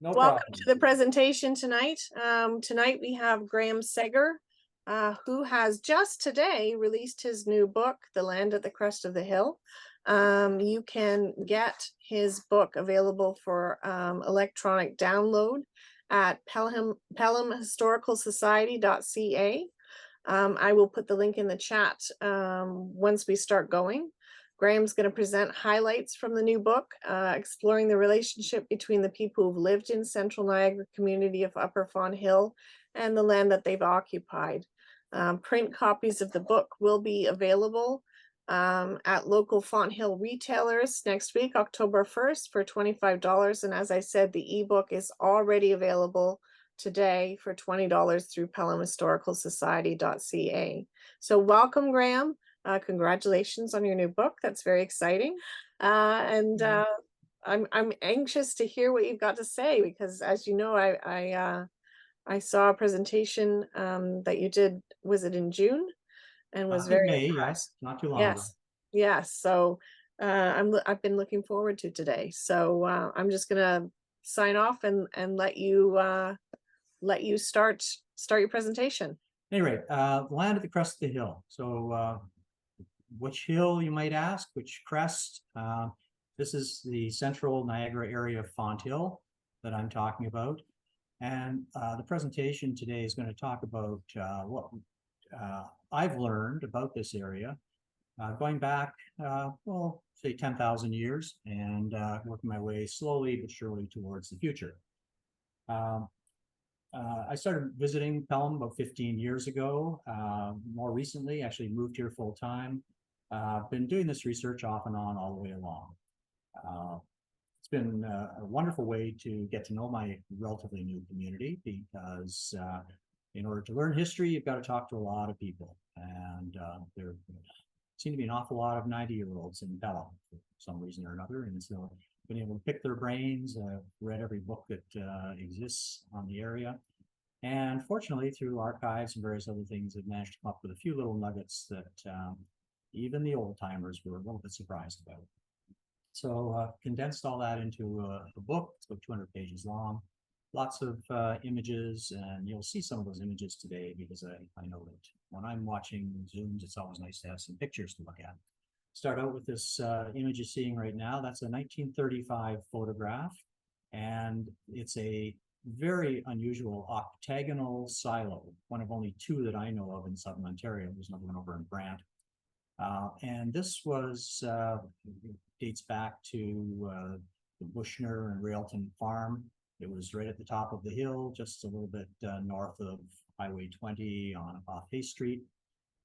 No Welcome problem. to the presentation tonight. Tonight we have Graham Segger, who has just today released his new book, The Land at the Crest of the Hill. You can get his book available for electronic download at pelhamhistoricalsociety.ca. I will put the link in the chat once we start going. Graham's going to present highlights from the new book, exploring the relationship between the people who've lived in Central Niagara community of Upper Fonthill and the land that they've occupied. Print copies of the book will be available at local Fonthill retailers next week, October 1st, for $25. And as I said, the ebook is already available today for $20 through pelhamhistoricalsociety.ca. So welcome, Graham. Congratulations on your new book. That's very exciting. I'm anxious to hear what you've got to say, because as you know, I saw a presentation that you did, was it in June? And was Back in very May, impressed. yes, not too long ago. Yes. Yes. So I've been looking forward to today. So I'm just gonna sign off and let you start your presentation. Anyway, land at the crest of the hill. So which hill, you might ask, which crest? This is the central Niagara area of Fonthill that I'm talking about. And the presentation today is going to talk about what I've learned about this area, going back, well, say 10,000 years, and working my way slowly but surely towards the future. I started visiting Pelham about 15 years ago. More recently, actually moved here full time. Been doing this research off and on all the way along. It's been a wonderful way to get to know my relatively new community, because in order to learn history, you've got to talk to a lot of people. And there seem to be an awful lot of 90-year-olds in Pelham for some reason or another. And so I've been able to pick their brains. I've read every book that exists on the area. And fortunately, through archives and various other things, I've managed to come up with a few little nuggets that even the old timers were a little bit surprised about. So condensed all that into a book. It's about 200 pages long. Lots of images, and you'll see some of those images today, because I know that when I'm watching Zooms, it's always nice to have some pictures to look at. Start out with this image you're seeing right now. That's a 1935 photograph, and it's a very unusual octagonal silo, one of only two that I know of in southern Ontario. There's another one over in Brant. And this was dates back to the Bushner and Railton farm. It was right at the top of the hill, just a little bit north of Highway 20 off Hay Street.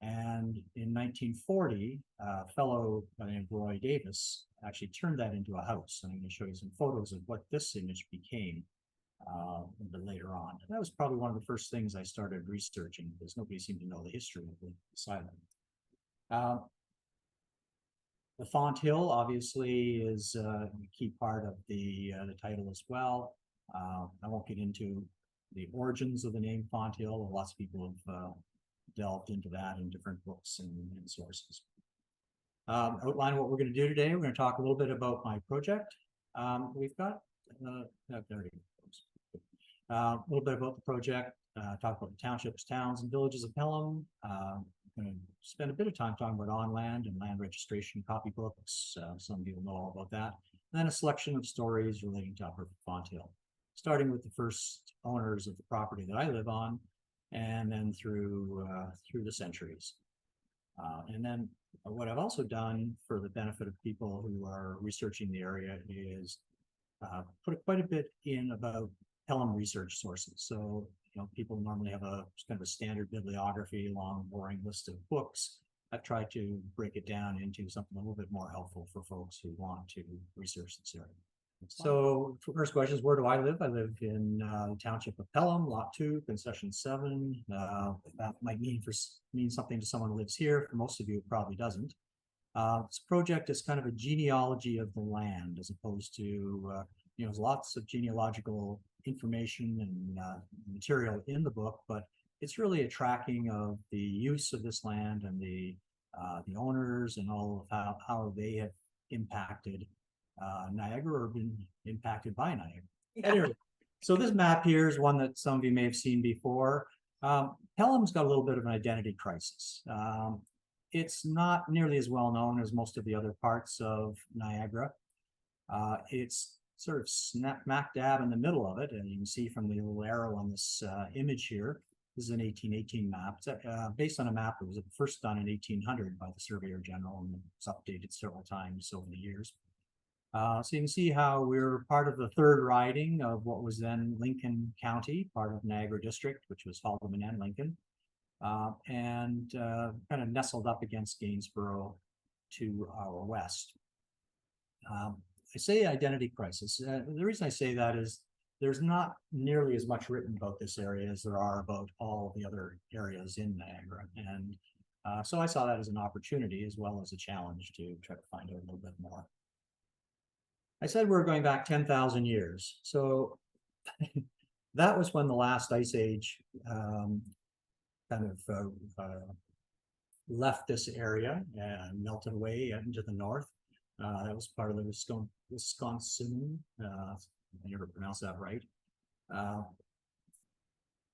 And in 1940, a fellow by the name of Roy Davis actually turned that into a house. And I'm going to show you some photos of what this image became a bit later on. And that was probably one of the first things I started researching, because nobody seemed to know the history of the asylum. The Fonthill obviously is a key part of the title as well. I won't get into the origins of the name Fonthill. Lots of people have delved into that in different books and sources. Outline what we're going to do today. We're going to talk a little bit about my project. We've got, there it goes. A little bit about the project, talk about the townships, towns, and villages of Pelham. I'm going to spend a bit of time talking about Onland and land registration copybooks. Some people know all about that. And then a selection of stories relating to Upper Fonthill, starting with the first owners of the property that I live on, and then through the centuries. And then what I've also done for the benefit of people who are researching the area is put quite a bit in about Pelham research sources. So, you know, people normally have a kind of a standard bibliography, long, boring list of books. I've tried to break it down into something a little bit more helpful for folks who want to research this area. So first question is, where do I live? I live in the township of Pelham, Lot 2, Concession 7. That might mean something to someone who lives here. For most of you, it probably doesn't. This project is kind of a genealogy of the land, as opposed to, you know, there's lots of genealogical information and material in the book, but it's really a tracking of the use of this land and the owners and all of how they have impacted Niagara or been impacted by Niagara. Yeah. Anyway, So this map here is one that some of you may have seen before. Pelham's got a little bit of an identity crisis. It's not nearly as well known as most of the other parts of Niagara. It's sort of smack dab in the middle of it, and you can see from the little arrow on this image here. This is an 1818 map. It's based on a map that was first done in 1800 by the Surveyor General, and it's updated several times over the years. So you can see how we're part of the third riding of what was then Lincoln County, part of Niagara District, which was Haldimand and Lincoln, and kind of nestled up against Gainsborough to our west. I say identity crisis. The reason I say that is there's not nearly as much written about this area as there are about all the other areas in Niagara. And so I saw that as an opportunity as well as a challenge to try to find out a little bit more. I said we're going back 10,000 years. So that was when the last ice age kind of left this area and melted away into the north. That was part of the Wisconsin, I never pronounced that right.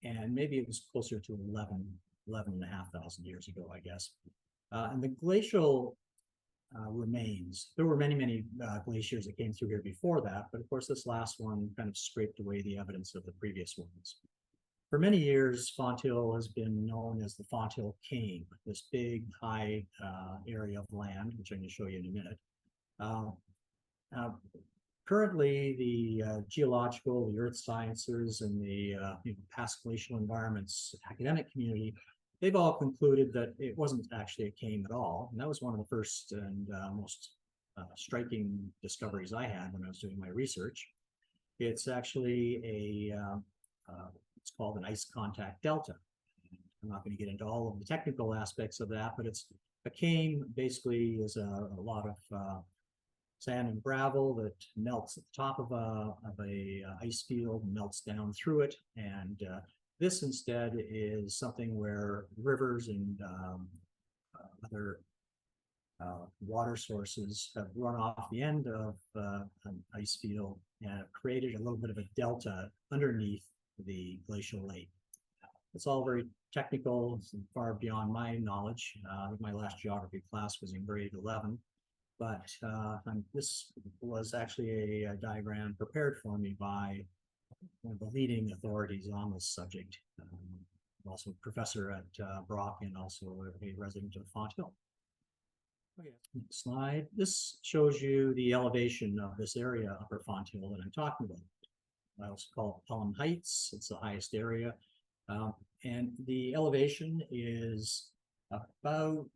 And maybe it was closer to 11,500 years ago, I guess. And the glacial remains. There were many glaciers that came through here before that, but of course this last one kind of scraped away the evidence of the previous ones. For many years, Fonthill has been known as the Fonthill Cane, this big high area of land, which I'm going to show you in a minute. Currently, the geological, the earth sciences, and the past glacial environments academic community, they've all concluded that it wasn't actually a cane at all. And that was one of the first and most striking discoveries I had when I was doing my research. It's actually it's called an ice contact delta. I'm not going to get into all of the technical aspects of that, but it's a cane basically is a lot of sand and gravel that melts at the top of a ice field, melts down through it, and this instead is something where rivers and other water sources have run off the end of an ice field and have created a little bit of a delta underneath the glacial lake. It's all very technical, far beyond my knowledge. My last geography class was in grade 11. But this was actually a diagram prepared for me by one of the leading authorities on this subject, also a professor at Brock and also a resident of Fonthill. Okay. Next slide. This shows you the elevation of this area, Upper Fonthill, that I'm talking about. I also call it Pelham Heights. It's the highest area. And the elevation is about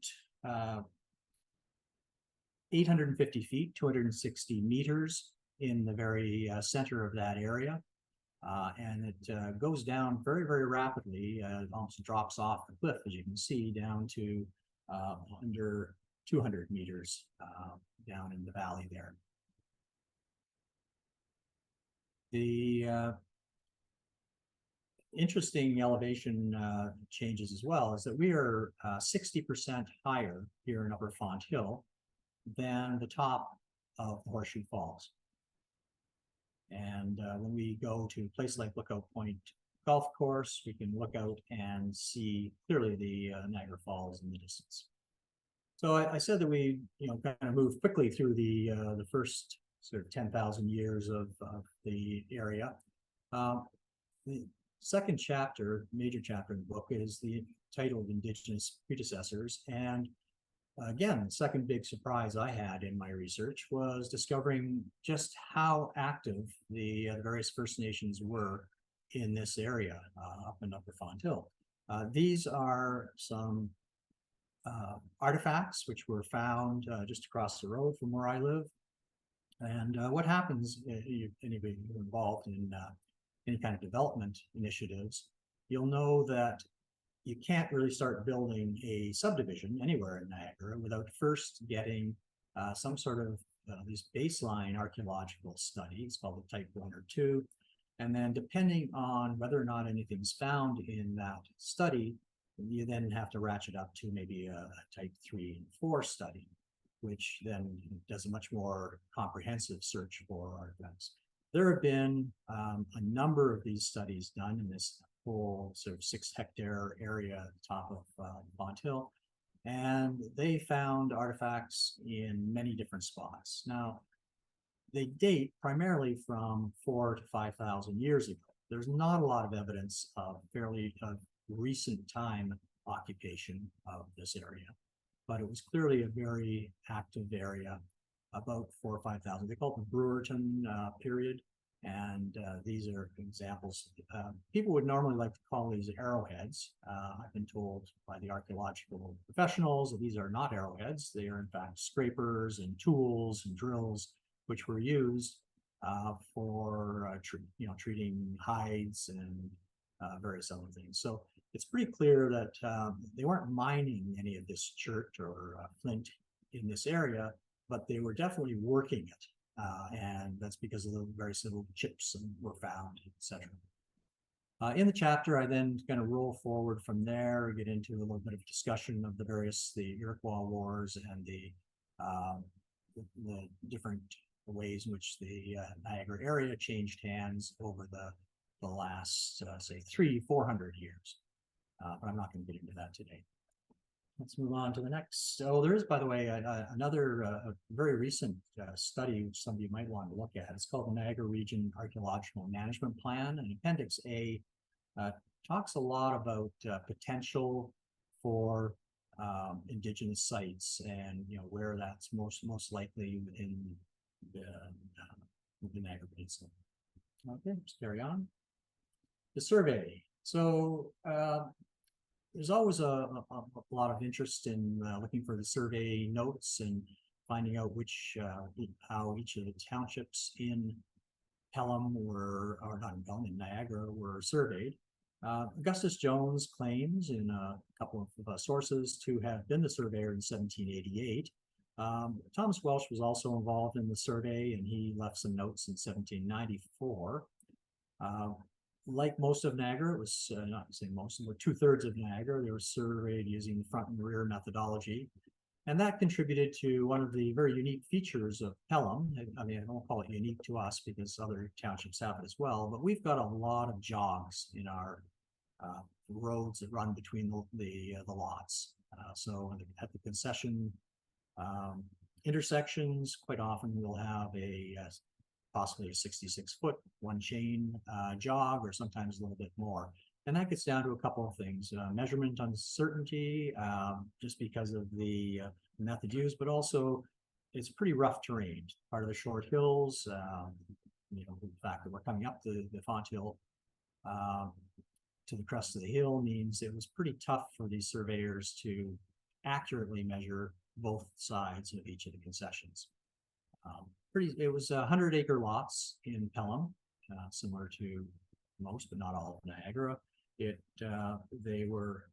850 feet, 260 meters in the very center of that area. And it goes down very rapidly, almost drops off the cliff, as you can see, down to under 200 meters down in the valley there. The interesting elevation changes as well is that we are 60% higher here in Upper Fonthill than the top of the Horseshoe Falls. And when we go to a place like Lookout Point Golf Course, we can look out and see clearly the Niagara Falls in the distance. So I said that we, kind of moved quickly through the first sort of 10,000 years of the area. The second chapter, major chapter in the book, is the title of Indigenous Predecessors. And again, the second big surprise I had in my research was discovering just how active the various First Nations were in this area up in Upper Fonthill. These are some artifacts which were found just across the road from where I live. And what happens if anybody involved in any kind of development initiatives, you'll know that you can't really start building a subdivision anywhere in Niagara without first getting some sort of these baseline archaeological studies called a type 1 or 2. And then depending on whether or not anything's found in that study, you then have to ratchet up to maybe a type 3 and 4 study, which then does a much more comprehensive search for artifacts. there have been a number of these studies done in this whole sort of 6-hectare area at the top of Fonthill, and they found artifacts in many different spots. Now, they date primarily from 4,000 to 5,000 years ago. There's not a lot of evidence of fairly recent time occupation of this area, but it was clearly a very active area about 4,000 or 5,000. They call it the Brewerton period, and these are examples. People would normally like to call these arrowheads. I've been told by the archaeological professionals that these are not arrowheads. They are in fact scrapers and tools and drills, which were used for treating hides and various other things. So it's pretty clear that they weren't mining any of this chert or flint in this area, but they were definitely working it. And that's because of the various little chips and were found, etc. In the chapter, I then kind of roll forward from there, get into a little bit of discussion of the Iroquois Wars and the different ways in which the Niagara area changed hands over the last, say, 300-400 years. But I'm not going to get into that today. Let's move on to the next. So there is, by the way, another very recent study which some of you might want to look at. It's called the Niagara Region Archaeological Management Plan, and Appendix A talks a lot about potential for indigenous sites and where that's most likely within the Niagara Peninsula. Okay, let's carry on. The survey. So there's always a lot of interest in looking for the survey notes and finding out how each of the townships in Pelham or not in Pelham, in Niagara were surveyed. Augustus Jones claims in a couple of sources to have been the surveyor in 1788. Thomas Welsh was also involved in the survey, and he left some notes in 1794. Like most of Niagara, it was not to say most, but 2/3 of Niagara, they were surveyed using the front and rear methodology. And that contributed to one of the very unique features of Pelham. I mean, I don't call it unique to us because other townships have it as well, but we've got a lot of jogs in our roads that run between the lots. So at the concession intersections, quite often we'll have possibly a 66-foot one chain jog, or sometimes a little bit more. And that gets down to a couple of things: measurement uncertainty, just because of the method used, but also it's pretty rough terrain. Part of the short hills, the fact that we're coming up the Fonthill to the crest of the hill means it was pretty tough for these surveyors to accurately measure both sides of each of the concessions. It was 100-acre lots in Pelham, similar to most, but not all of Niagara. They were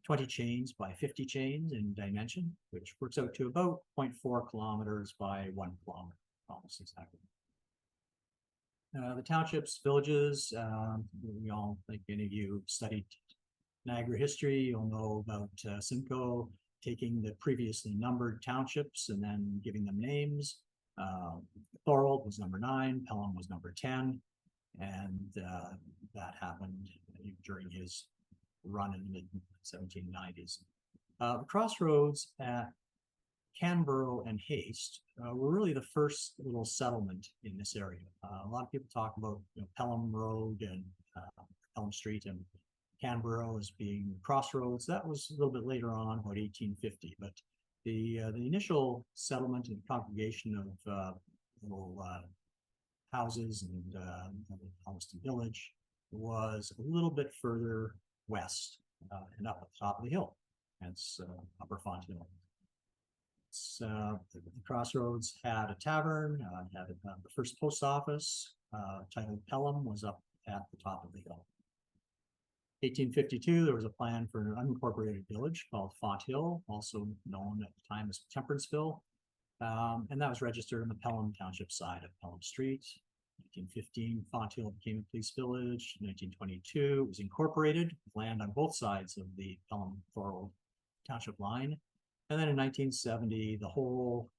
20 chains by 50 chains in dimension, which works out to about 0.4 kilometers by 1 kilometer, almost exactly. The townships, villages, we all, like any of you studied Niagara history, you'll know about Simcoe taking the previously numbered townships and then giving them names. Thorold was number 9, Pelham was number 10, and that happened during his run in the mid-1790s. The crossroads at Canberra and Haste were really the first little settlement in this area. A lot of people talk about Pelham Road and Pelham Street and Canberra as being crossroads. That was a little bit later on, about 1850. But the initial settlement and congregation of little houses and almost a village was a little bit further west and up at the top of the hill. That's Upper Fonthill. The crossroads had a tavern, had the first post office, titled Pelham, was up at the top of the hill. 1852, there was a plan for an unincorporated village called Fonthill, also known at the time as Temperanceville, and that was registered in the Pelham Township side of Pelham Street. 1915, Fonthill became a police village. 1922, it was incorporated with land on both sides of the Pelham-Thorold Township line. And then in 1970, the whole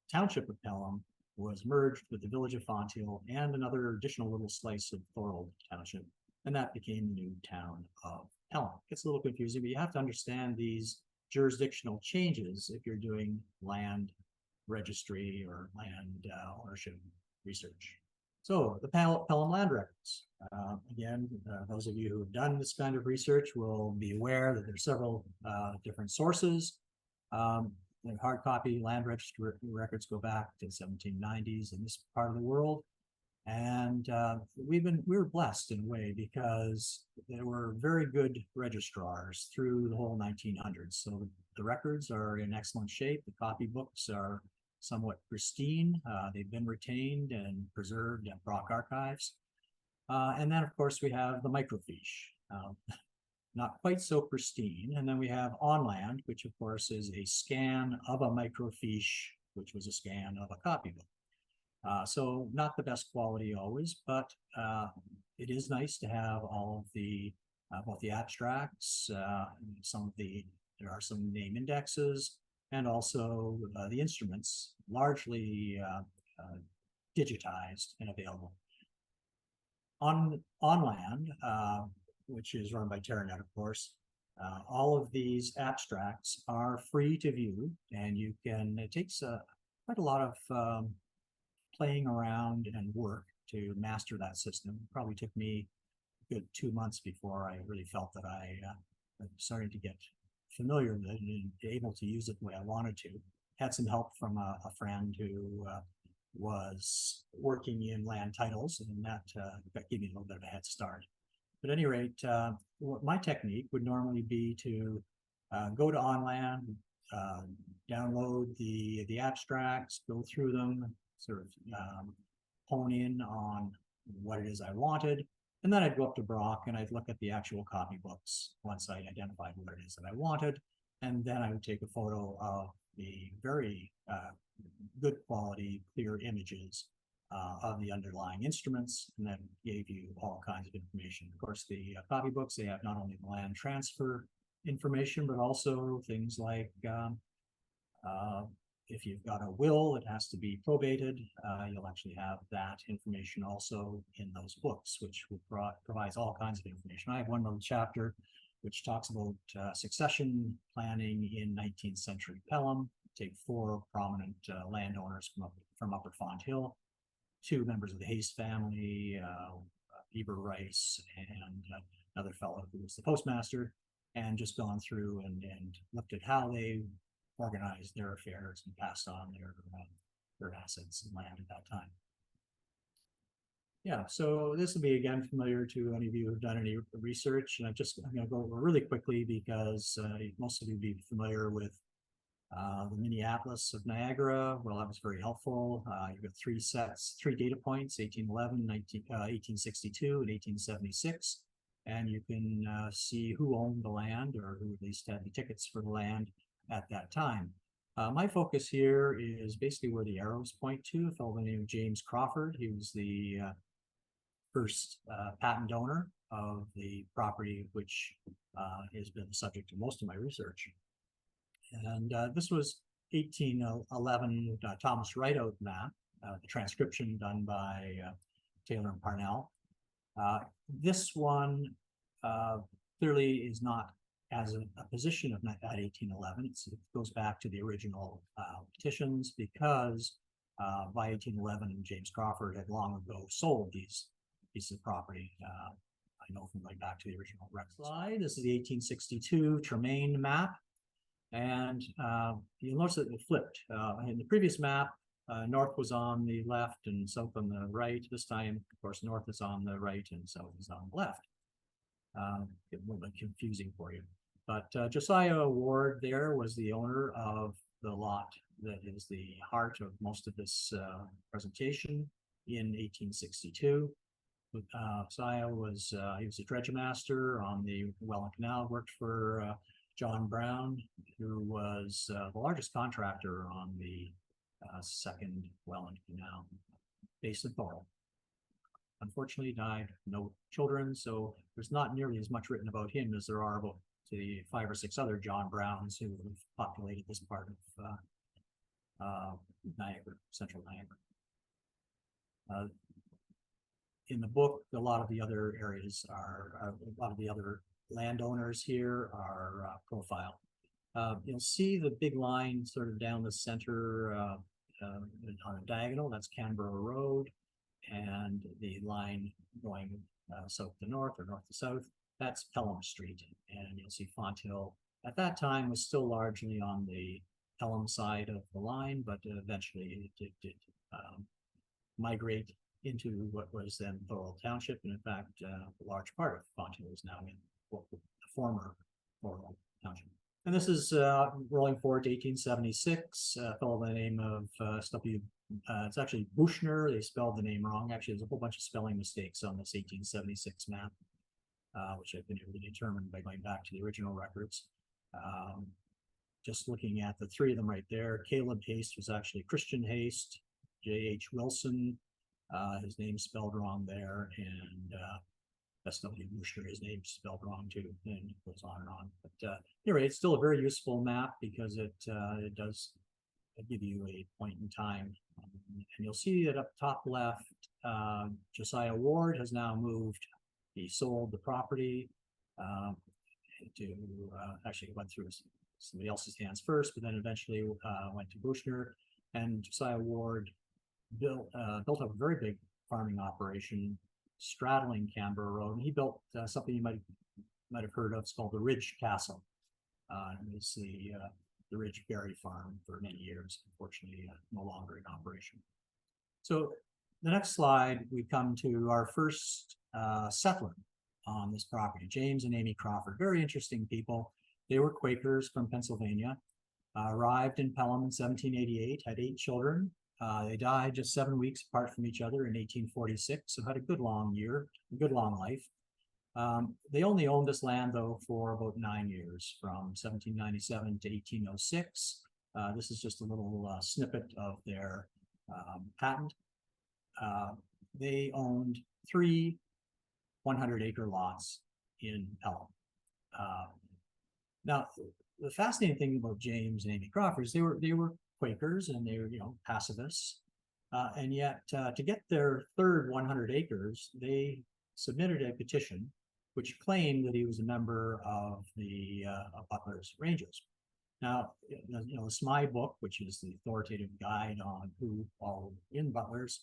township of Pelham was merged with the village of Fonthill and another additional little slice of Thorold Township, and that became the new town of Pelham. It gets a little confusing, but you have to understand these jurisdictional changes if you're doing land registry or land ownership research. So the Pelham land records. Again, those of you who have done this kind of research will be aware that there's several different sources. The hard copy land registry records go back to the 1790s in this part of the world. And we were blessed in a way because there were very good registrars through the whole 1900s. So the records are in excellent shape. The copybooks are somewhat pristine. They've been retained and preserved at Brock Archives. And then, of course, we have the microfiche, not quite so pristine. And then we have Onland, which, of course, is a scan of a microfiche, which was a scan of a copybook. So not the best quality always, but it is nice to have all of the both the abstracts, there are some name indexes, and also the instruments largely digitized and available. Onland, which is run by Terranet, of course, all of these abstracts are free to view, and it takes quite a lot of playing around and work to master that system. It probably took me a good 2 months before I really felt that I started to get familiar with it and able to use it the way I wanted to. Had some help from a friend who was working in land titles, and that gave me a little bit of a head start. But at any rate, my technique would normally be to go to Onland, download the abstracts, go through them, sort of hone in on what it is I wanted, and then I'd go up to Brock and I'd look at the actual copybooks once I identified what it is that I wanted, and then I would take a photo of the very good quality, clear images of the underlying instruments, and then gave you all kinds of information. Of course, the copybooks, they have not only the land transfer information, but also things like if you've got a will, it has to be probated. You'll actually have that information also in those books, which provides all kinds of information. I have one little chapter which talks about succession planning in 19th century Pelham. Take 4 prominent landowners from Upper Fonthill, 2 members of the Hayes family, Eber Rice, and another fellow who was the postmaster, and just gone through and looked at how they organized their affairs and passed on their assets and land at that time. Yeah, so this will be again familiar to any of you who've done any research, and I'm going to go over really quickly because most of you will be familiar with the Minneapolis of Niagara. Well, that was very helpful. You've got 3 data points, 1811, 1862, and 1876. And you can see who owned the land, or who at least had the tickets for the land at that time. My focus here is basically where the arrows point to. A fellow by the name of James Crawford. He was the first patent owner of the property, which has been the subject of most of my research. And this was 1811 Thomas Rideout map, the transcription done by Taylor and Parnell. This one clearly is not as a position of at 1811. It goes back to the original petitions, because by 1811, James Crawford had long ago sold these pieces of property. I know from going back to the original record slide. This is the 1862 Tremaine map. And you'll notice that it flipped. In the previous map, north was on the left and south on the right. This time, of course, north is on the right and south is on the left. Get a little bit confusing for you. But Josiah Ward there was the owner of the lot that is the heart of most of this presentation in 1862. Josiah was he was a dredge master on the Welland Canal, worked for John Brown, who was the largest contractor on the second Welland Canal, based in Thorold. Unfortunately, died, no children, so there's not nearly as much written about him as there are about the 5 or 6 other John Browns who have populated this part of Niagara, central Niagara. In the book, a lot of the other areas are, a lot of the other landowners here are profiled. You'll see the big line sort of down the center on a diagonal, that's Canberra Road, and the line going south to north or north to south, that's Pelham Street. And you'll see Fonthill at that time was still largely on the Pelham side of the line, but eventually it did migrate into what was then Thorold Township. And in fact, a large part of Fonthill is now in the former Thorold Township. And this is rolling forward to 1876, a fellow by the name of it's actually Buchner. They spelled the name wrong. Actually, there's a whole bunch of spelling mistakes on this 1876 map, which I've been able to determine by going back to the original records. Just looking at the three of them right there, Caleb Haste was actually Christian Haste, J.H. Wilson, his name's spelled wrong there, and S.W. Buchner, his name's spelled wrong too, and it goes on and on. But anyway, it's still a very useful map because it does give you a point in time. And you'll see that up top left, Josiah Ward has now moved. He sold the property to, actually went through somebody else's hands first, but then eventually went to Buchner. And Josiah Ward built up a very big farming operation straddling Canberra Road, and he built something you might have heard of. It's called the Ridge Castle. It was the Ridge Berry Farm for many years. Unfortunately, no longer in operation. So the next slide, we come to our first settler on this property, James and Amy Crawford. Very interesting people. They were Quakers from Pennsylvania. Arrived in Pelham in 1788, had 8 children. They died just 7 weeks apart from each other in 1846, so had a good long life. They only owned this land, though, for about 9 years, from 1797 to 1806. This is just a little snippet of their patent. They owned 3 100-acre lots in Pelham. Now, the fascinating thing about James and Amy Crawford is they were Quakers, and they were, pacifists. And yet, to get their third 100 acres, they submitted a petition which claimed that he was a member of the Butler's Rangers. Now, the SMI book, which is the authoritative guide on who all in Butler's,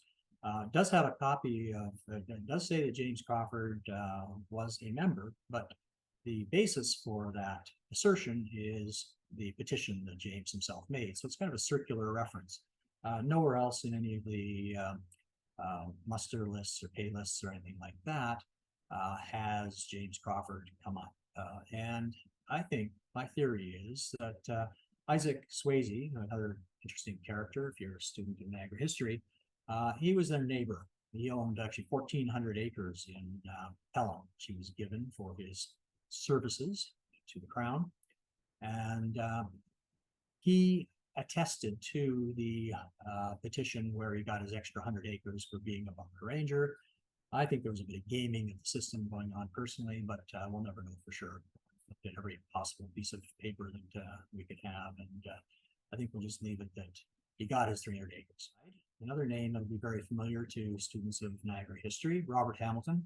does have a copy of, it does say that James Crawford was a member, but the basis for that assertion is the petition that James himself made. So it's kind of a circular reference. Nowhere else in any of the muster lists or pay lists or anything like that has James Crawford come up. And I think my theory is that Isaac Swayze, another interesting character if you're a student of Niagara history, he was their neighbor. He owned actually 1,400 acres in Pelham, which he was given for his services to the crown. And he attested to the petition where he got his extra 100 acres for being a Butler Ranger. I think there was a bit of gaming of the system going on personally, but we'll never know for sure. Looked at every possible piece of paper that we could have, and I think we'll just leave it that he got his 300 acres. Another name that will be very familiar to students of Niagara history, Robert Hamilton.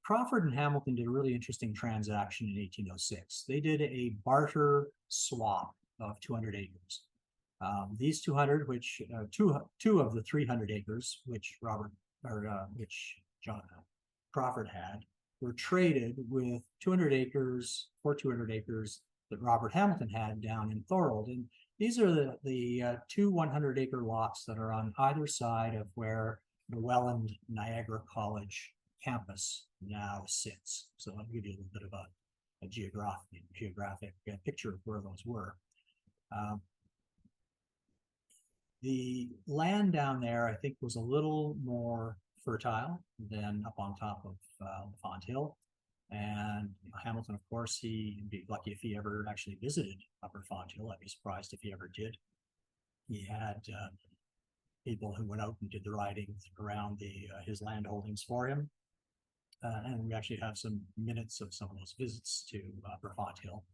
Crawford and Hamilton did a really interesting transaction in 1806. They did a barter swap of 200 acres. These 200, which two of the 300 acres, which John Crawford had, were traded with 200 acres for 200 acres that Robert Hamilton had down in Thorold. And these are the two 100-acre lots that are on either side of where the Welland Niagara College campus now sits. So I'll give you a little bit of a geographic picture of where those were. The land down there, I think, was a little more fertile than up on top of Fonthill. And Hamilton, of course, he'd be lucky if he ever actually visited Upper Fonthill. I'd be surprised if he ever did. He had people who went out and did the riding around his land holdings for him. And we actually have some minutes of some of those visits to Upper Fonthill.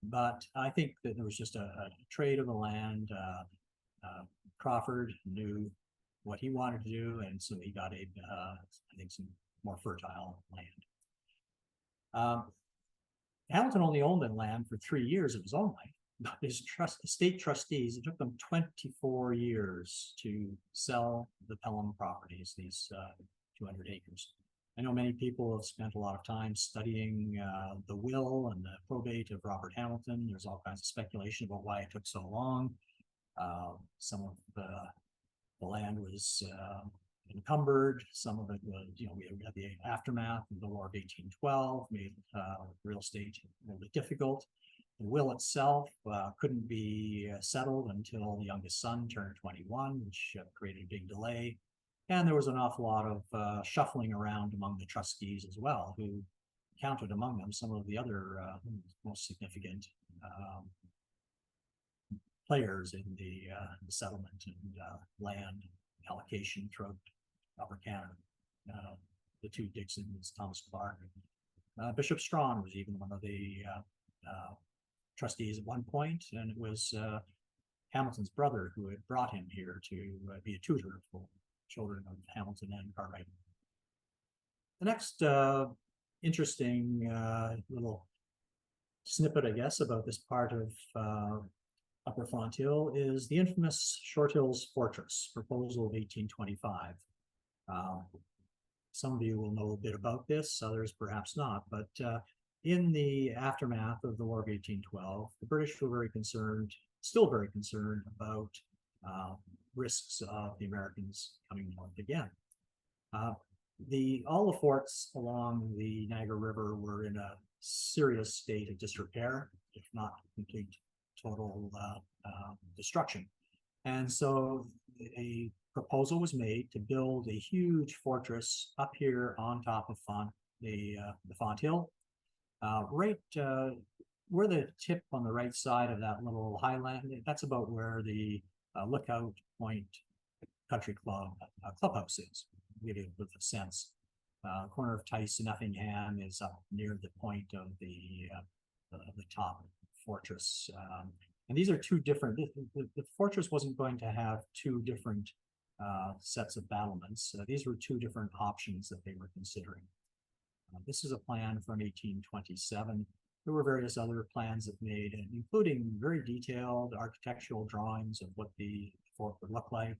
But I think that there was just a trade of the land. Crawford knew what he wanted to do, and so he got I think some more fertile land. Hamilton only owned the land for 3 years of his own life. But his estate trustees, it took them 24 years to sell the Pelham properties, these 200 acres. I know many people have spent a lot of time studying the will and the probate of Robert Hamilton. There's all kinds of speculation about why it took so long. Some of the land was encumbered. Some of it was, we had the aftermath of the War of 1812, made real estate a little bit difficult. The will itself couldn't be settled until the youngest son turned 21, which created a big delay. And there was an awful lot of shuffling around among the trustees as well, who counted among them some of the other most significant players in the settlement and land allocation throughout Upper Canada. The two Dixons, Thomas Clark. Bishop Strawn was even one of the trustees at one point, and it was Hamilton's brother who had brought him here to be a tutor for children of Hamilton and Cartwright. The next interesting little snippet, I guess, about this part of Upper Fonthill is the infamous Short Hills Fortress proposal of 1825. Some of you will know a bit about this, others perhaps not, but in the aftermath of the War of 1812, the British were very concerned, still very concerned about risks of the Americans coming north again. All the forts along the Niagara River were in a serious state of disrepair, if not complete total destruction. And so a proposal was made to build a huge fortress up here on top of the Fonthill, right where the tip on the right side of that little highland, that's about where the Lookout Point Country Club clubhouse is. Give you a sense. Corner of Tice and Effingham is up near the point of the top fortress. And these are two different, the fortress wasn't going to have two different sets of battlements. These were two different options that they were considering. This is a plan from 1827. There were various other plans that made, including very detailed architectural drawings of what the fort would look like.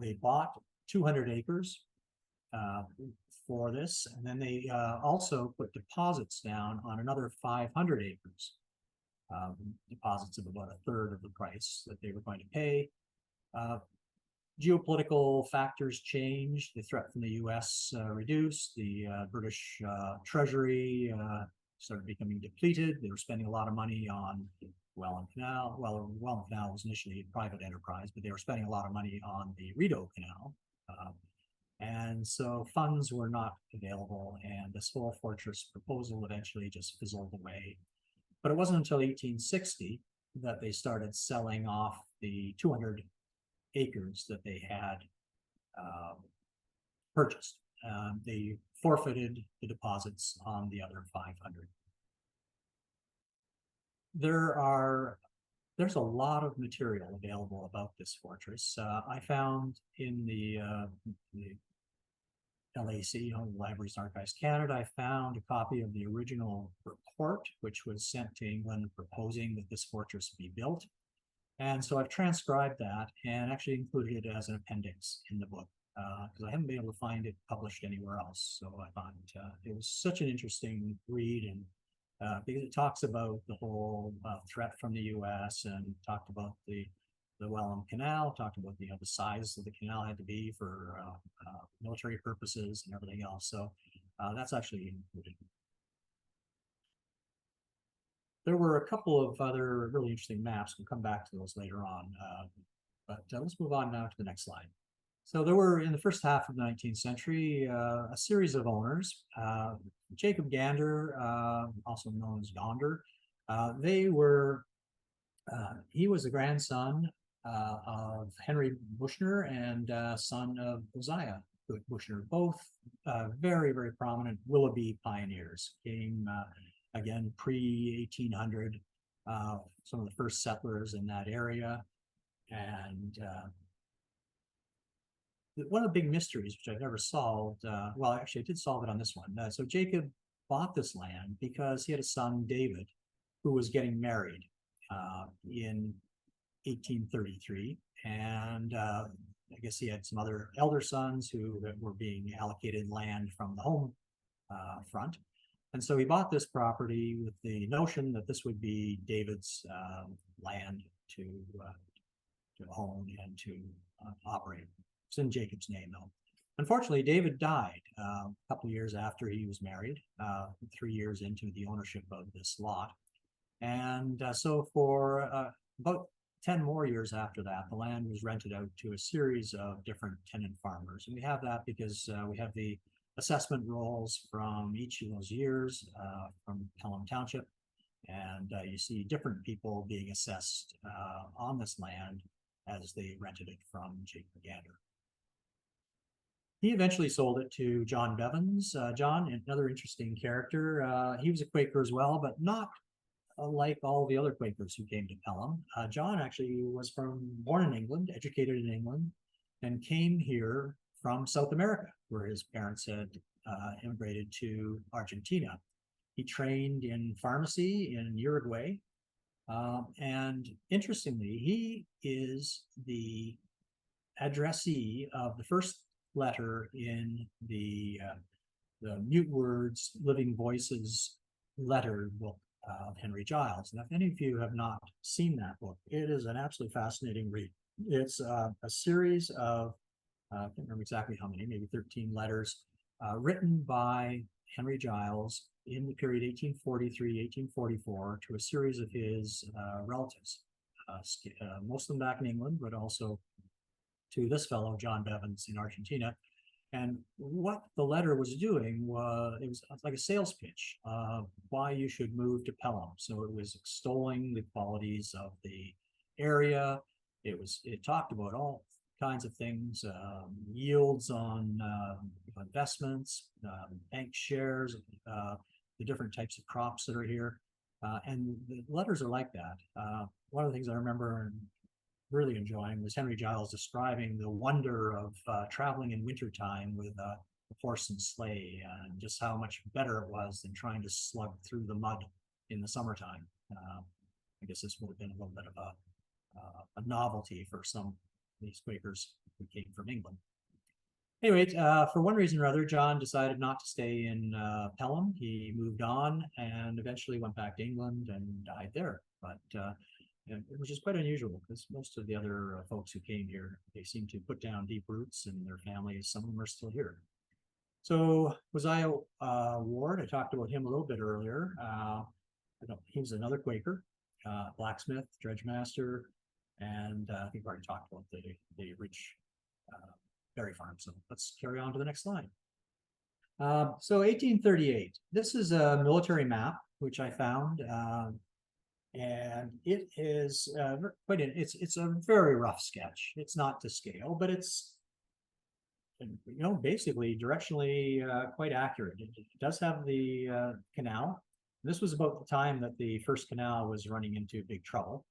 They bought 200 acres for this, and then they also put deposits down on another 500 acres. Deposits of about a third of the price that they were going to pay. Geopolitical factors changed. The threat from the U.S. reduced. The British Treasury started becoming depleted. They were spending a lot of money on Welland Canal. Well, Welland Canal was initially a private enterprise, but they were spending a lot of money on the Rideau Canal. And so funds were not available, and this whole fortress proposal eventually just fizzled away. But it wasn't until 1860 that they started selling off the 200 acres that they had purchased. They forfeited the deposits on the other 500. There's a lot of material available about this fortress. I found in the LAC, Libraries and Archives Canada, I found a copy of the original report, which was sent to England proposing that this fortress be built. And so I've transcribed that and actually included it as an appendix in the book, because I haven't been able to find it published anywhere else. So I thought it was such an interesting read, and because it talks about the whole threat from the U.S. and talked about the Welland Canal, talked about the size of the canal had to be for military purposes and everything else. So that's actually included. There were a couple of other really interesting maps. We'll come back to those later on. But let's move on now to the next slide. So there were, in the first half of the 19th century, a series of owners. Jacob Gander, also known as Gonder, he was the grandson of Henry Bushner and son of Josiah Bushner, both very, very prominent Willoughby pioneers. Came again pre-1800, some of the first settlers in that area, and one of the big mysteries, which I've never solved, well, actually, I did solve it on this one. So Jacob bought this land because he had a son, David, who was getting married in 1833. And I guess he had some other elder sons who were being allocated land from the home front. And so he bought this property with the notion that this would be David's land to own and to operate. It's in Jacob's name, though. Unfortunately, David died a couple of years after he was married, 3 years into the ownership of this lot. And so for about 10 more years after that, the land was rented out to a series of different tenant farmers. And we have that because we have the assessment rolls from each of those years from Pelham Township. And you see different people being assessed on this land as they rented it from Jacob Gander. He eventually sold it to John Bevans. John, another interesting character. He was a Quaker as well, but not like all the other Quakers who came to Pelham. John actually was born in England, educated in England, and came here from South America, where his parents had immigrated to Argentina. He trained in pharmacy in Uruguay. And interestingly, he is the addressee of the first letter in the Mute Words, Living Voices letter book of Henry Giles. And if any of you have not seen that book, it is an absolutely fascinating read. It's a series of, I can't remember exactly how many, maybe 13 letters written by Henry Giles in the period 1843-1844 to a series of his relatives, most of them back in England, but also to this fellow, John Bevans, in Argentina. And what the letter was doing was, it was like a sales pitch of why you should move to Pelham. So it was extolling the qualities of the area. It talked about all kinds of things, yields on investments, bank shares, the different types of crops that are here. And the letters are like that. One of the things I remember really enjoying was Henry Giles describing the wonder of traveling in wintertime with a horse and sleigh, and just how much better it was than trying to slug through the mud in the summertime. I guess this would have been a little bit of a novelty for some of these Quakers who came from England. Anyway, for one reason or other, John decided not to stay in Pelham. He moved on and eventually went back to England and died there. But which is quite unusual because most of the other folks who came here, they seem to put down deep roots in their families. Some of them are still here. So Josiah Ward, I talked about him a little bit earlier. He was another Quaker, blacksmith, dredge master, and I think we already talked about the rich berry farm. So let's carry on to the next slide. So 1838, this is a military map, which I found. And it is it's a very rough sketch. It's not to scale, but it's, basically directionally quite accurate. It does have the canal. This was about the time that the first canal was running into big trouble.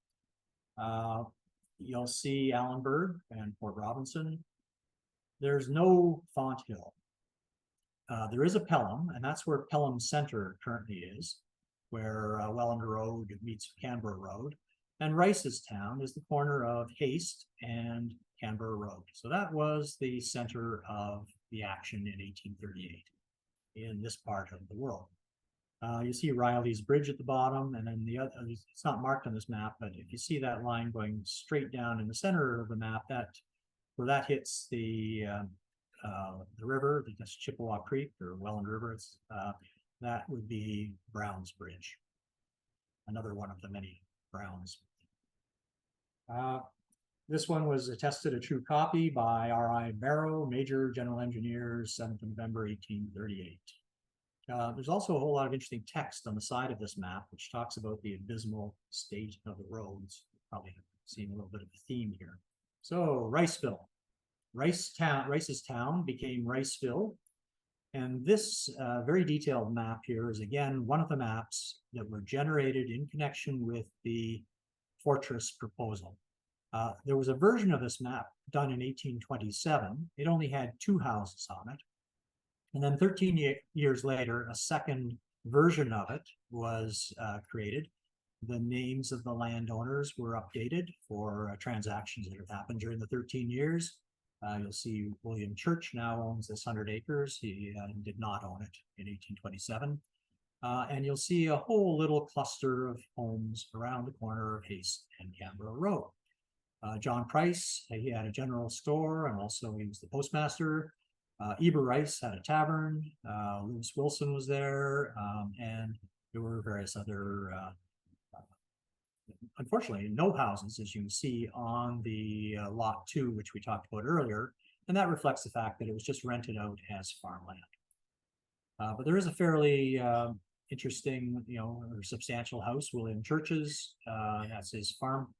You'll see Allenburg and Port Robinson. There's no Fonthill. There is a Pelham, and that's where Pelham Center currently is, where Welland Road meets Canberra Road. And Ricestown is the corner of Haste and Canberra Road. So that was the center of the action in 1838 in this part of the world. You see Riley's Bridge at the bottom, and then the other, it's not marked on this map, but if you see that line going straight down in the center of the map, where that hits the river, that's Chippewa Creek or Welland River, that would be Brown's Bridge, another one of the many Browns. This one was attested a true copy by R.I. Barrow, Major General Engineer, 7th November, 1838. There's also a whole lot of interesting text on the side of this map, which talks about the abysmal state of the roads. Probably seeing a little bit of a theme here. So Riceville. Ricestown became Riceville. And this very detailed map here is, again, one of the maps that were generated in connection with the fortress proposal. There was a version of this map done in 1827. It only had 2 houses on it. And then 13 years later, a second version of it was created. The names of the landowners were updated for transactions that have happened during the 13 years. You'll see William Church now owns this 100 acres. He did not own it in 1827. And you'll see a whole little cluster of homes around the corner of Haste and Canberra Road. John Price, he had a general store, and also he was the postmaster. Eber Rice had a tavern. Lewis Wilson was there, and there were various other, unfortunately, no houses, as you can see on the lot 2, which we talked about earlier, and that reflects the fact that it was just rented out as farmland. But there is a fairly interesting, or substantial house, William Church's. That's his farm.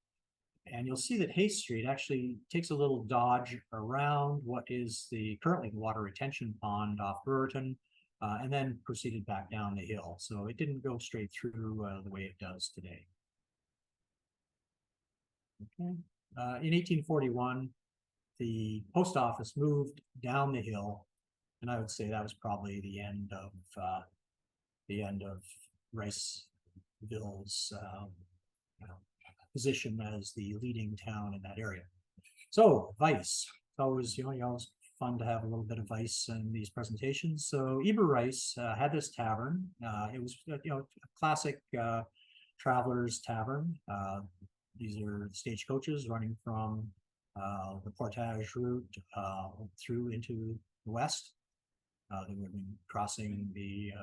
And you'll see that Hayes Street actually takes a little dodge around what is currently the water retention pond off Brewerton, and then proceeded back down the hill. So it didn't go straight through the way it does today. Okay. In 1841, the post office moved down the hill, and I would say that was probably the end of Riceville's position as the leading town in that area. So Vice, it's always, always fun to have a little bit of Vice in these presentations. So Eber Rice had this tavern. It was, a classic traveler's tavern. These are stagecoaches running from the Portage route through into the west. They would be crossing the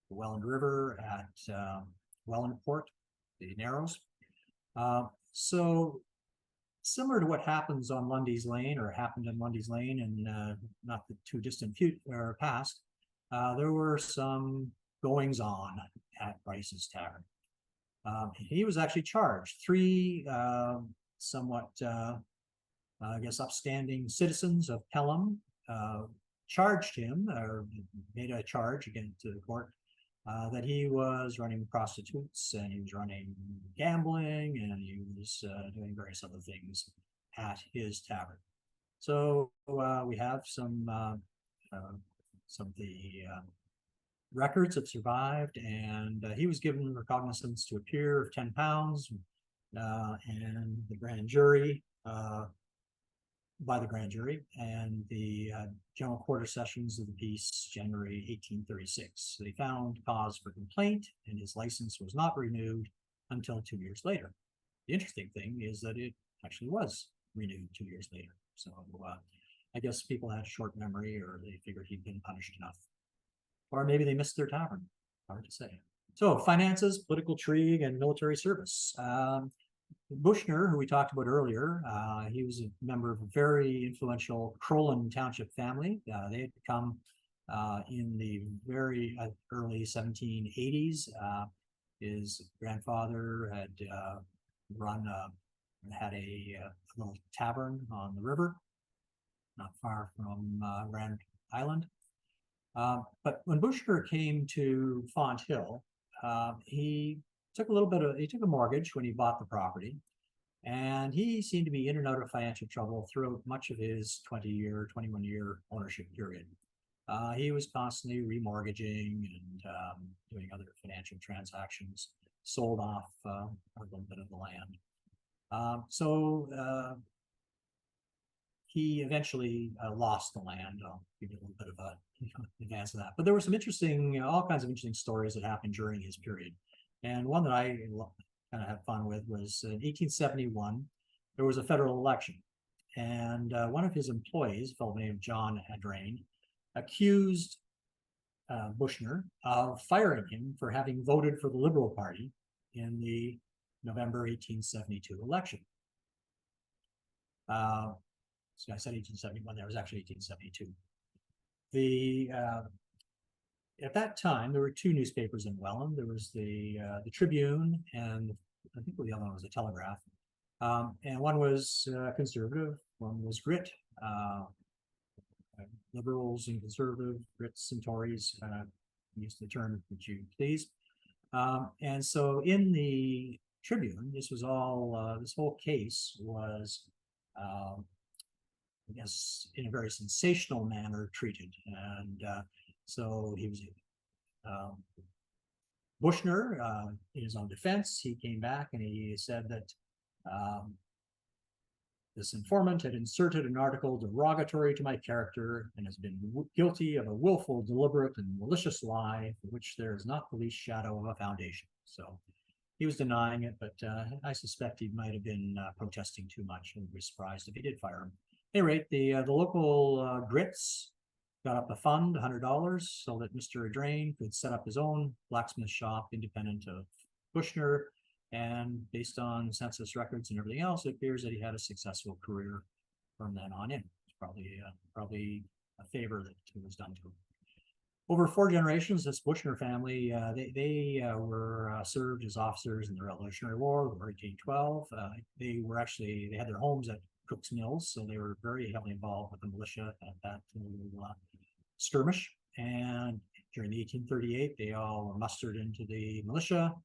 Welland River at Welland Port, the Narrows. So similar to what happens on Lundy's Lane, or happened in Lundy's Lane in not the too distant past, there were some goings on at Rice's Tavern. He was actually charged. 3 somewhat, I guess, upstanding citizens of Pelham charged him, or made a charge against the court, that he was running prostitutes, and he was running gambling, and he was doing various other things at his tavern. So we have some of the records that survived, and he was given recognizance to appear of £10, and the grand jury, by the grand jury, and the general quarter sessions of the peace, January 1836. They found cause for complaint, and his license was not renewed until 2 years later. The interesting thing is that it actually was renewed 2 years later. So I guess people had a short memory, or they figured he'd been punished enough. Or maybe they missed their tavern. Hard to say. So finances, political intrigue, and military service. Bushner, who we talked about earlier, he was a member of a very influential Crowland Township family. They had come in the very early 1780s. His grandfather had had a little tavern on the river, not far from Grand Island. But when Bushner came to Fonthill, he took a mortgage when he bought the property, and he seemed to be in and out of financial trouble throughout much of his 21-year ownership period. He was constantly remortgaging and doing other financial transactions, sold off a little bit of the land. So he eventually lost the land. I'll give you a little bit of an advance of that. But there were all kinds of interesting stories that happened during his period. And one that I kind of had fun with was in 1871, there was a federal election. And one of his employees, a fellow named John Adrain, accused Bushner of firing him for having voted for the Liberal Party in the November 1872 election. So I said 1871, there was actually 1872. At that time, there were 2 newspapers in Welland. There was the Tribune, and I think the other one was the Telegraph. And one was conservative, one was Grit. Liberals and conservative, Grits and Tories, use the term which you please. And so in the Tribune, this was all, this whole case was, I guess, in a very sensational manner treated. And so he was, Bushner, in his own defense, he came back and he said that this informant had inserted an article derogatory to my character and has been guilty of a willful, deliberate, and malicious lie for which there is not the least shadow of a foundation. So he was denying it, but I suspect he might have been protesting too much and was surprised if he did fire him. At any rate, the local Grits got up a fund, $100, so that Mr. Adrain could set up his own blacksmith shop independent of Bushner. And based on census records and everything else, it appears that he had a successful career from then on in. It's probably a favor that was done to him. Over 4 generations, this Bushner family, they were served as officers in the Revolutionary War, of 1812. They had their homes at Cook's Mills, so they were very heavily involved with the militia at that skirmish. And during the 1838, they all were mustered into the militia,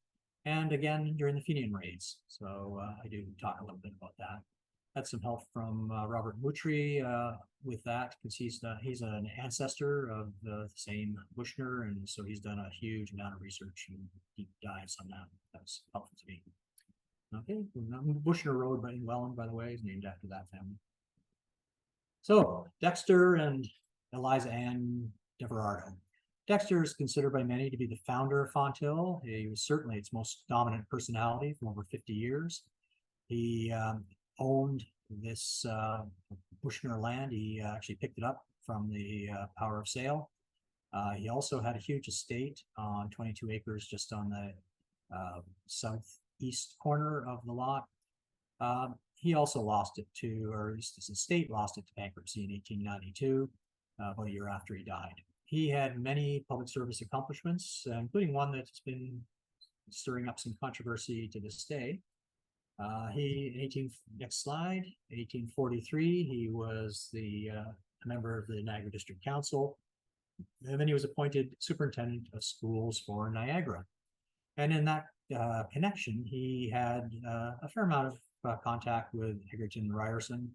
and again during the Fenian raids. So I do talk a little bit about that. Had some help from Robert Moutry with that, because he's an ancestor of the same Bushner, and so he's done a huge amount of research and deep dives on that. That's helpful to me. Okay, Bushner Road in Welland, by the way, is named after that family. So Dexter and Eliza Ann Deverardo. Dexter is considered by many to be the founder of Fonthill. He was certainly its most dominant personality for over 50 years. He owned this Bushner land. He actually picked it up from the power of sale. He also had a huge estate on 22 acres just on the southeast corner of the lot. He also lost it to, or his estate lost it to bankruptcy in 1892, about a year after he died. He had many public service accomplishments, including one that's been stirring up some controversy to this day. Next slide, 1843, he was a member of the Niagara District Council, and then he was appointed superintendent of schools for Niagara. And in that connection, he had a fair amount of contact with Egerton Ryerson,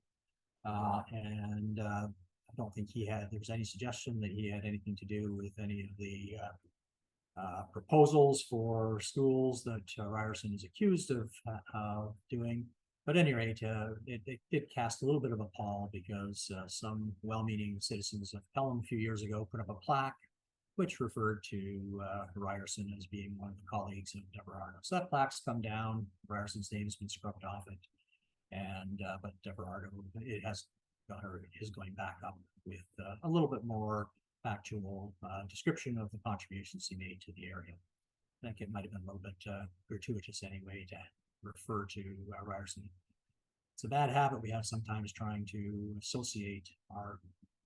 and I don't think there was any suggestion that he had anything to do with any of the proposals for schools that Ryerson is accused of doing. But at any rate, it did cast a little bit of a pall, because some well-meaning citizens of Pelham a few years ago put up a plaque which referred to Ryerson as being one of the colleagues of Deverardo. So that plaque's come down. Ryerson's name has been scrubbed off it, and but Deverardo, is going back up with a little bit more factual description of the contributions he made to the area. I think it might have been a little bit gratuitous anyway to refer to Ryerson. It's a bad habit we have sometimes, trying to associate our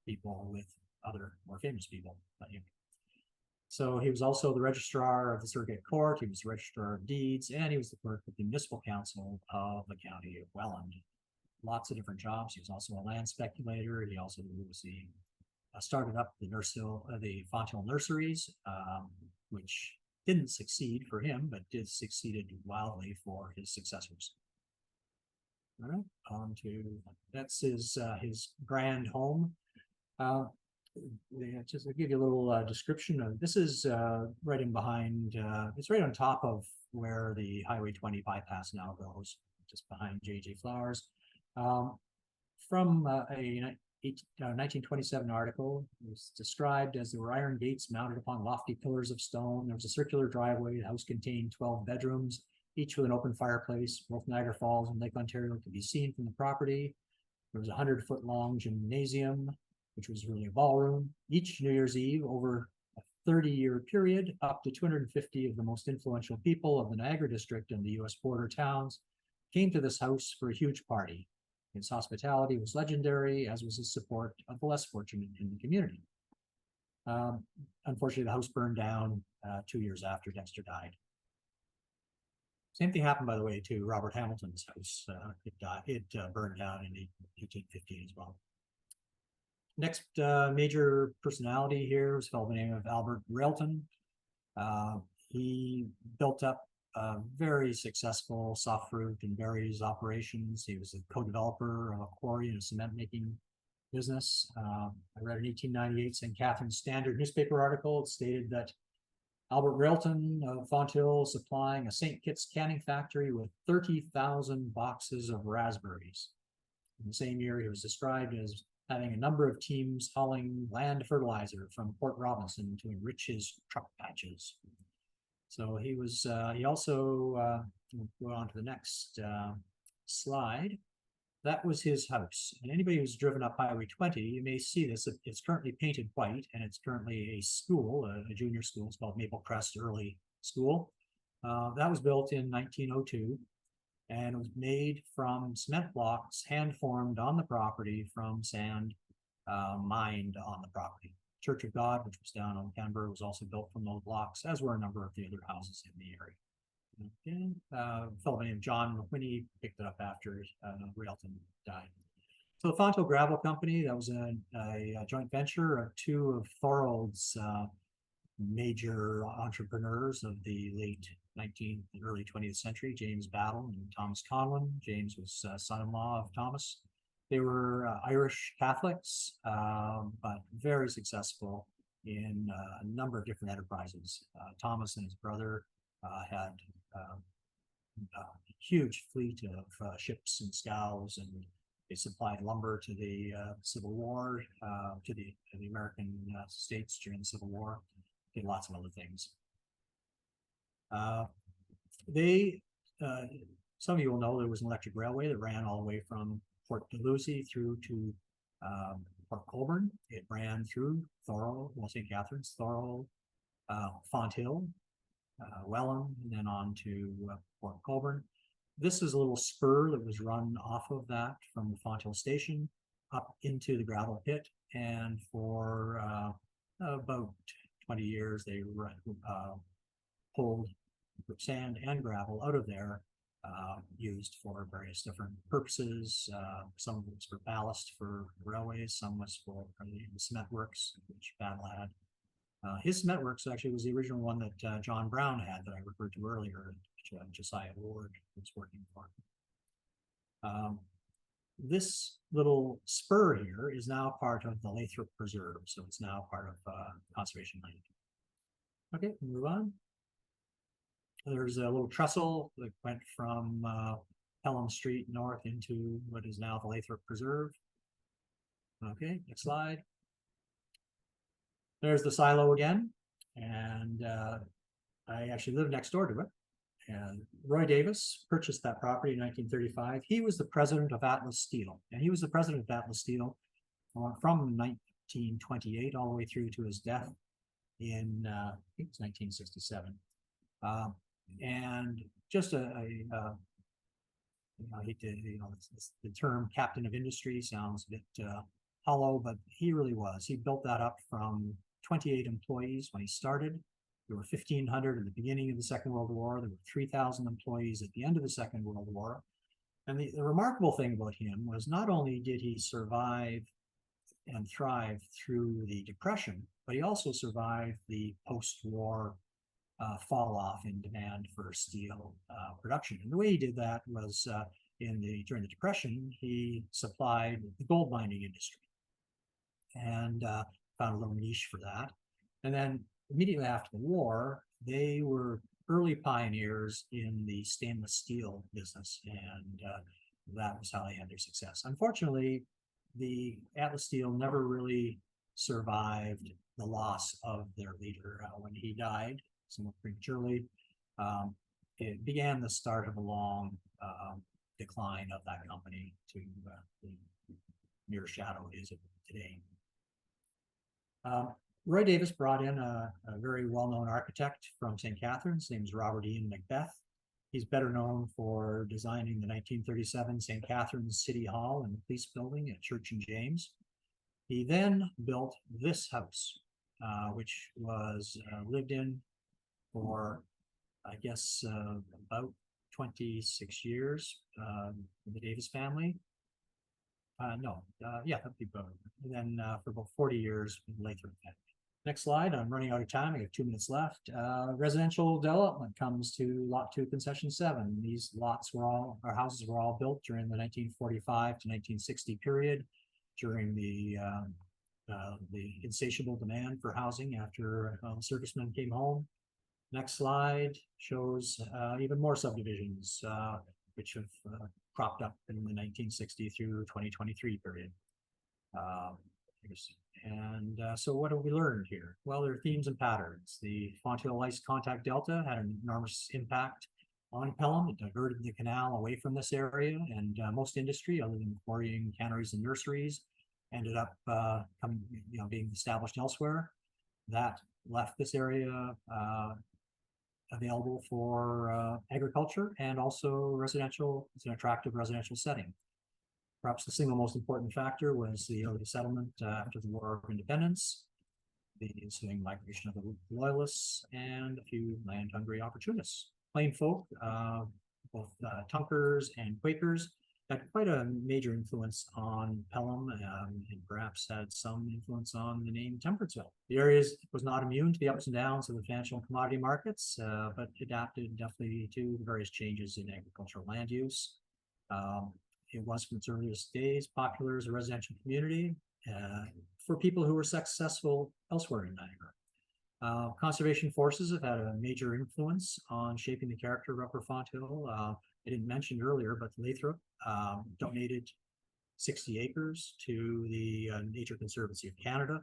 people with other more famous people. But, yeah. So he was also the registrar of the circuit court, he was the registrar of deeds, and he was the clerk of the municipal council of the county of Welland. Lots of different jobs. He was also a land speculator. He also was started up the Fonthill nurseries, which didn't succeed for him, but succeeded wildly for his successors. All right, on to, that's his grand home. Just to give you a little description of, this is right in behind, it's right on top of where the Highway 20 bypass now goes, just behind J.J. Flowers. From a 1927 article, it was described as there were iron gates mounted upon lofty pillars of stone. There was a circular driveway. The house contained 12 bedrooms, each with an open fireplace. Both Niagara Falls and Lake Ontario could be seen from the property. There was a 100-foot long gymnasium, which was really a ballroom. Each New Year's Eve, over a 30-year period, up to 250 of the most influential people of the Niagara District and the U.S. border towns came to this house for a huge party. His hospitality was legendary, as was his support of the less fortunate in the community. Unfortunately, the house burned down 2 years after Dexter died. Same thing happened, by the way, to Robert Hamilton's house. It burned down in 1815 as well. Next major personality here was a fellow by the name of Albert Railton. He built up very successful soft fruit and berries operations. He was a co-developer of a quarry and a cement making business. I read an 1898 St. Catharines Standard newspaper article. It stated that Albert Railton of Fonthill supplying a St. Kitts canning factory with 30,000 boxes of raspberries. In the same year, he was described as having a number of teams hauling land fertilizer from Port Robinson to enrich his truck patches. So he was, he also, we'll go on to the next slide. That was his house. And anybody who's driven up Highway 20, you may see this. It's currently painted white, and it's currently a school, a junior school. It's called Maple Crest Early School. That was built in 1902, and it was made from cement blocks hand-formed on the property from sand mined on the property. Church of God, which was down on Canberra, was also built from those blocks, as were a number of the other houses in the area. And a fellow named John McWhinney picked it up after Railton died. So the Fonthill Gravel Company, that was a joint venture of two of Thorold's major entrepreneurs of the late 19th and early 20th century, James Battle and Thomas Conlon. James was son-in-law of Thomas. They were Irish Catholics, but very successful in a number of different enterprises. Thomas and his brother had a huge fleet of ships and scows, and they supplied lumber to the Civil War, to the American states during the Civil War. Did lots of other things. Some of you will know there was an electric railway that ran all the way from Port Dalhousie through to Port Colborne. It ran through Thorold, well, St. Catharines, Thorold, Fonthill, Welland, and then on to Port Colborne. This is a little spur that was run off of that from the Fonthill station up into the gravel pit, and for about 20 years they pulled sand and gravel out of there, used for various different purposes. Some of it was for ballast for railways, some was for the cement works, which Battle had. His cement works actually was the original one that John Brown had that I referred to earlier, which Josiah Ward was working for. This little spur here is now part of the Lathrop Preserve, so it's now part of conservation land. Okay, move on. There's a little trestle that went from Pelham Street north into what is now the Lathrop Preserve. Okay, next slide. There's the silo again, and I actually lived next door to it. And Roy Davis purchased that property in 1935. He was the president of Atlas Steel, and he was the president of Atlas Steel from 1928 all the way through to his death in I think it's 1967. And just I hate to, the term captain of industry sounds a bit hollow, but he really was. He built that up from 28 employees when he started. There were 1,500 at the beginning of the Second World War. There were 3,000 employees at the end of the Second World War. And the remarkable thing about him was not only did he survive and thrive through the Depression, but he also survived the post-war fall off in demand for steel production. And the way he did that was during the Depression, he supplied the gold mining industry and found a little niche for that. And then immediately after the war, they were early pioneers in the stainless steel business, and that was how they had their success. Unfortunately, the Atlas Steel never really survived the loss of their leader. When he died, somewhat prematurely, it began the start of a long decline of that company to the mere shadow it is today. Roy Davis brought in a very well-known architect from St. Catharines. His name is Robert Ian Macbeth. He's better known for designing the 1937 St. Catharines City Hall and Police Building at Church and James. He then built this house, which was lived in for, I guess, about 26 years, the Davis family. Yeah, that'd be both. And then for about 40 years, with Lathrop family. Next slide. I'm running out of time. I have 2 minutes left. Residential development comes to lot 2, concession 7. These lots were all, our houses were all built during the 1945 to 1960 period, during the insatiable demand for housing after circusmen came home. Next slide shows even more subdivisions, which have cropped up in the 1960 through 2023 period. So what have we learned here? Well, there are themes and patterns. The Fonthill ice contact delta had an enormous impact on Pelham. It diverted the canal away from this area, and most industry, other than quarrying, canneries, and nurseries, ended up being established elsewhere. That left this area available for agriculture and also residential. It's an attractive residential setting. Perhaps the single most important factor was the early settlement after the War of Independence, the ensuing migration of the Loyalists, and a few land-hungry opportunists. Plain folk, both Tunkers and Quakers, had quite a major influence on Pelham, and perhaps had some influence on the name Temperatesville. The area was not immune to the ups and downs of the financial and commodity markets, but adapted definitely to the various changes in agricultural land use. It was from its earliest days popular as a residential community for people who were successful elsewhere in Niagara. Conservation forces have had a major influence on shaping the character of Upper Fonthill. I didn't mention earlier, but Lathrop donated 60 acres to the Nature Conservancy of Canada,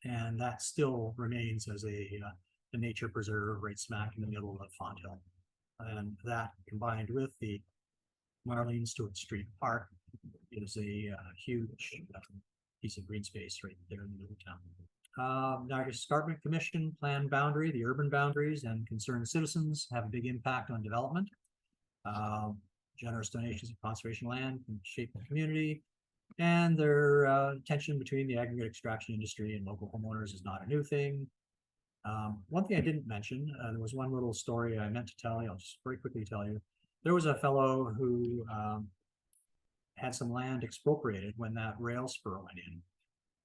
and that still remains as a nature preserve right smack in the middle of Fonthill. And that, combined with the Marlene Stewart Street Park, is a huge piece of green space right there in the middle of town. Niagara Escarpment Commission plan boundary, the urban boundaries, and concerned citizens have a big impact on development. Generous donations of conservation land can shape the community, and their tension between the aggregate extraction industry and local homeowners is not a new thing. One thing I didn't mention, there was one little story I meant to tell you. I'll just very quickly tell you. There was a fellow who had some land expropriated when that rail spur went in.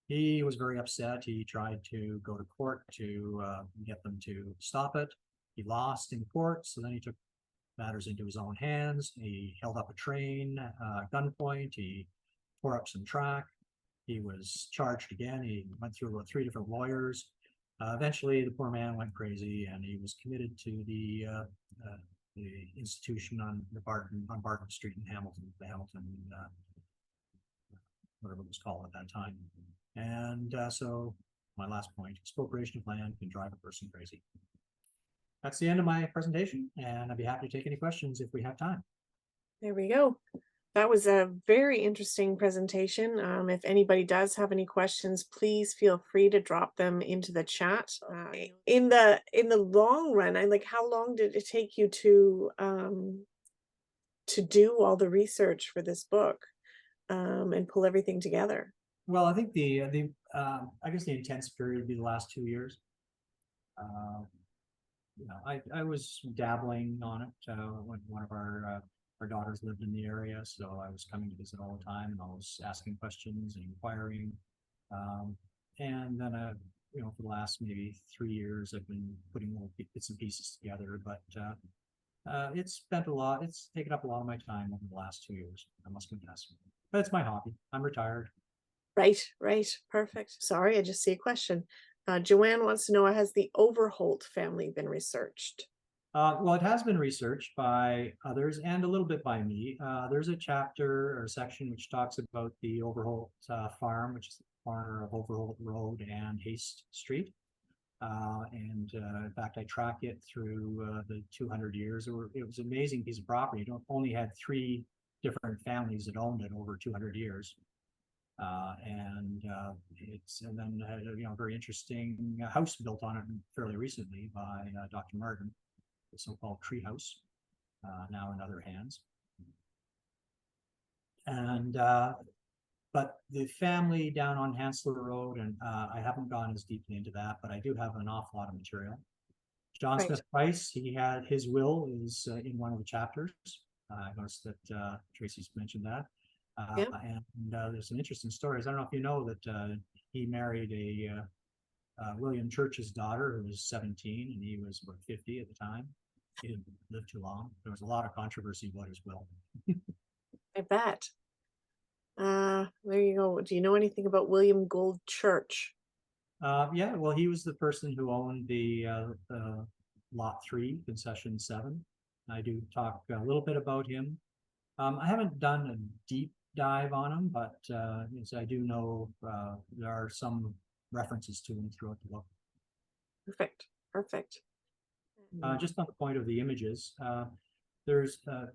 He was very upset. He tried to go to court to get them to stop it. He lost in court, so then he took matters into his own hands. He held up a train, gunpoint. He tore up some track. He was charged again. He went through about 3 different lawyers. Eventually, the poor man went crazy, and he was committed to the institution on Barton Street in Hamilton, whatever it was called at that time. And so my last point, expropriation of land can drive a person crazy. That's the end of my presentation, and I'd be happy to take any questions if we have time. There we go. That was a very interesting presentation. If anybody does have any questions, please feel free to drop them into the chat. In the long run, how long did it take you to do all the research for this book and pull everything together? Well, I think I guess the intense period would be the last 2 years. I was dabbling on it when one of our daughters lived in the area, so I was coming to visit all the time, and I was asking questions and inquiring. And then, for the last maybe 3 years, I've been putting little bits and pieces together. But it's taken up a lot of my time over the last 2 years, I must confess. But it's my hobby. I'm retired. Right. Perfect. Sorry, I just see a question. Joanne wants to know, has the Overholt family been researched? Well, it has been researched by others and a little bit by me. There's a chapter or section which talks about the Overholt farm, which is the corner of Overholt Road and Haste Street. In fact, I track it through the 200 years. It was an amazing piece of property. It only had 3 different families that owned it over 200 years. And then had a very interesting house built on it fairly recently by Dr. Martin, the so-called tree house, now in other hands. And but the family down on Hansler Road, and I haven't gone as deeply into that, but I do have an awful lot of material. John Smith Price, he had his will is in one of the chapters. I noticed that Tracy's mentioned that. And there's some interesting stories. I don't know if you know that he married William Church's daughter, who was 17, and he was about 50 at the time. He didn't live too long. There was a lot of controversy about his will. I bet. There you go. Do you know anything about William Gould Church? Yeah, well, he was the person who owned the Lot 3, Concession 7. I do talk a little bit about him. I haven't done a deep dive on him, but yes, I do know there are some references to him throughout the book. Perfect. Perfect. Just on the point of the images, there's an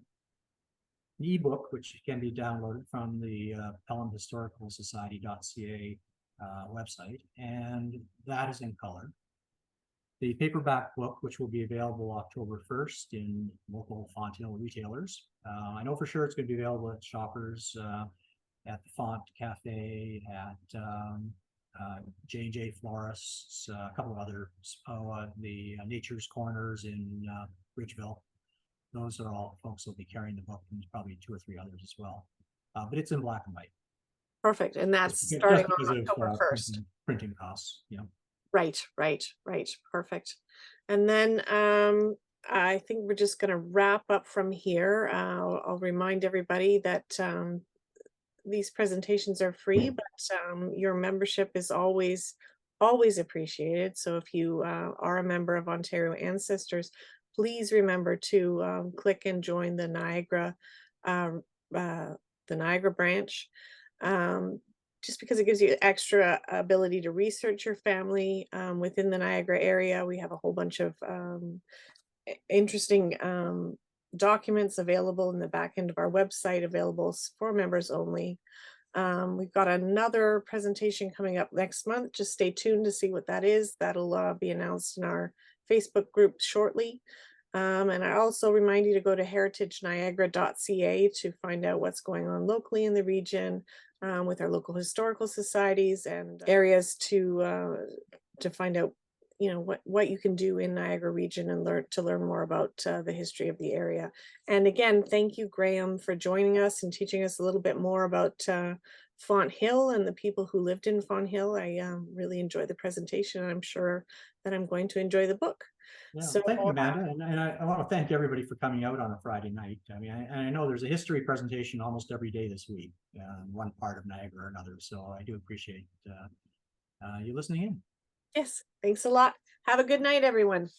ebook which can be downloaded from the Pelham Historical Society.ca website, and that is in color. The paperback book, which will be available October 1st in local Fonthill retailers. I know for sure it's going to be available at Shoppers, at the Font Cafe, at J&J Florists, a couple of others, the Nature's Corners in Ridgeville. Those are all folks who will be carrying the book, and probably 2 or 3 others as well. But it's in black and white. Perfect. And that's Just starting because on of October 1st. printing costs, Right. Perfect. And then I think we're just going to wrap up from here. I'll remind everybody that these presentations are free, but your membership is always appreciated. So if you are a member of Ontario Ancestors, please remember to click and join the Niagara branch. Just because it gives you extra ability to research your family within the Niagara area. We have a whole bunch of interesting documents available in the back end of our website, available for members only. We've got another presentation coming up next month. Just stay tuned to see what that is. That'll be announced in our Facebook group shortly. And I also remind you to go to heritageniagara.ca to find out what's going on locally in the region with our local historical societies and areas to find out, what you can do in Niagara region and learn more about the history of the area. And again, thank you, Graham, for joining us and teaching us a little bit more about Fonthill and the people who lived in Fonthill. I really enjoyed the presentation, and I'm sure that I'm going to enjoy the book. Yeah, So thank you, Amanda. And I want to thank everybody for coming out on a Friday night. I mean, I know there's a history presentation almost every day this week, one part of Niagara or another. So I do appreciate you listening in. yes, thanks a lot. Have a good night, everyone.